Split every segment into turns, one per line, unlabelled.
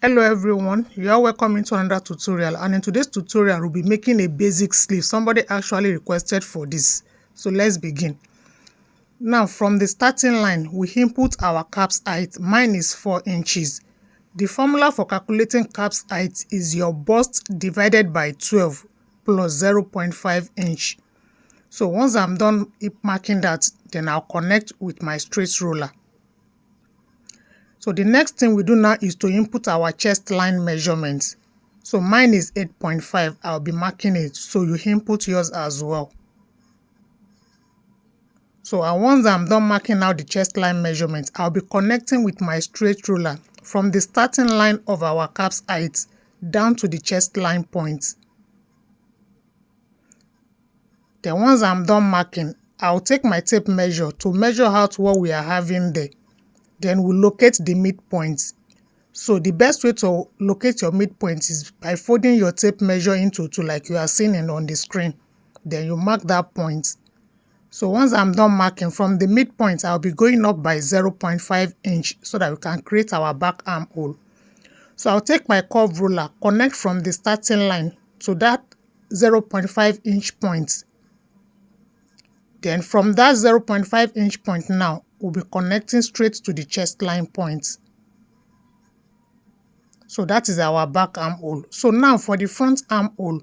Hello everyone, you are welcome into another tutorial, and in today's tutorial we'll be making a basic sleeve. Somebody actually requested for this, so let's begin. Now from the starting line we input our cap's height. Mine is 4 inches. The formula for calculating cap's height is your bust divided by 12 plus 0.5 inch. So once I'm done marking that, then I'll connect with my straight ruler. So the next thing we do now is to input our chest line measurements. So mine is 8.5. I'll be marking it, so you input yours as well. So once I'm done marking out the chest line measurements, I'll be connecting with my straight ruler from the starting line of our cap's height down to the chest line point. Then once I'm done marking, I'll take my tape measure to measure out what we are having there. Then we'll locate the midpoint. So the best way to locate your midpoint is by folding your tape measure into two like you are seeing on the screen. Then you mark that point. So once I'm done marking, from the midpoint I'll be going up by 0.5 inch so that we can create our back armhole. So I'll take my curve ruler, connect from the starting line to that 0.5 inch point. Then from that 0.5 inch point now, we'll be connecting straight to the chest line point. So that is our back armhole. So now for the front armhole,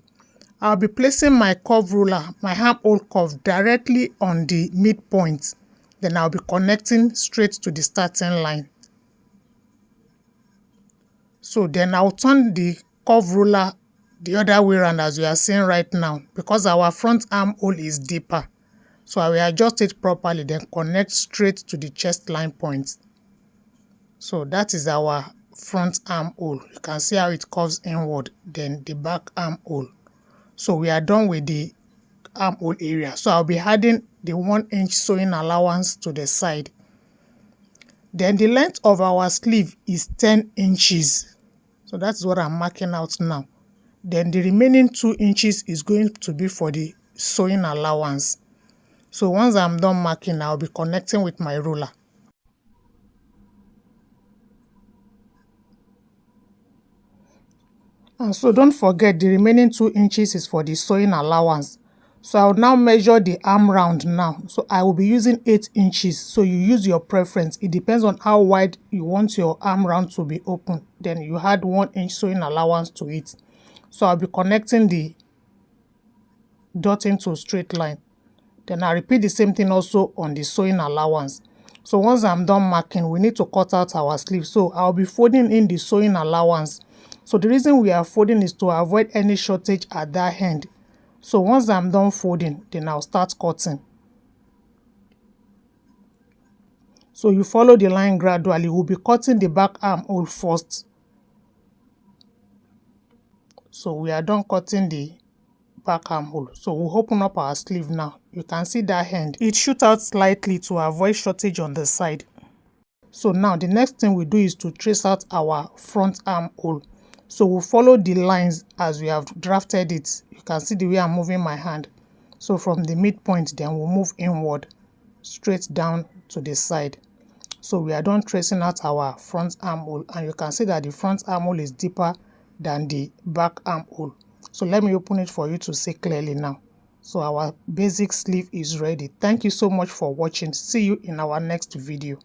I'll be placing my curve ruler, my armhole curve directly on the midpoint. Then I'll be connecting straight to the starting line. So then I'll turn the curve ruler the other way around as you are seeing right now, because our front armhole is deeper. So I will adjust it properly, then connect straight to the chest line point. So that is our front armhole. You can see how it curves inward, then the back armhole. So we are done with the armhole area. So I'll be adding the 1 inch sewing allowance to the side. Then the length of our sleeve is 10 inches. So that's what I'm marking out now. Then the remaining 2 inches is going to be for the sewing allowance. So once I'm done marking, I'll be connecting with my ruler. And so don't forget, the remaining 2 inches is for the sewing allowance. So I'll now measure the arm round now. So I will be using 8 inches. So you use your preference. It depends on how wide you want your arm round to be open. Then you add 1 inch sewing allowance to it. So I'll be connecting the dot into a straight line. Then I repeat the same thing also on the sewing allowance. So once I'm done marking, we need to cut out our sleeve. So I'll be folding in the sewing allowance. So the reason we are folding is to avoid any shortage at that end. So once I'm done folding, then I'll start cutting. So you follow the line gradually. We'll be cutting the back armhole first. So we are done cutting the back armhole. So we'll open up our sleeve now. You can see that end. It shoots out slightly to avoid shortage on the side. So now the next thing we do is to trace out our front armhole. So we'll follow the lines as we have drafted it. You can see the way I'm moving my hand. So from the midpoint, then we'll move inward, straight down to the side. So we are done tracing out our front armhole, and you can see that the front armhole is deeper than the back armhole. So let me open it for you to see clearly now. So our basic sleeve is ready. Thank you so much for watching. See you in our next video.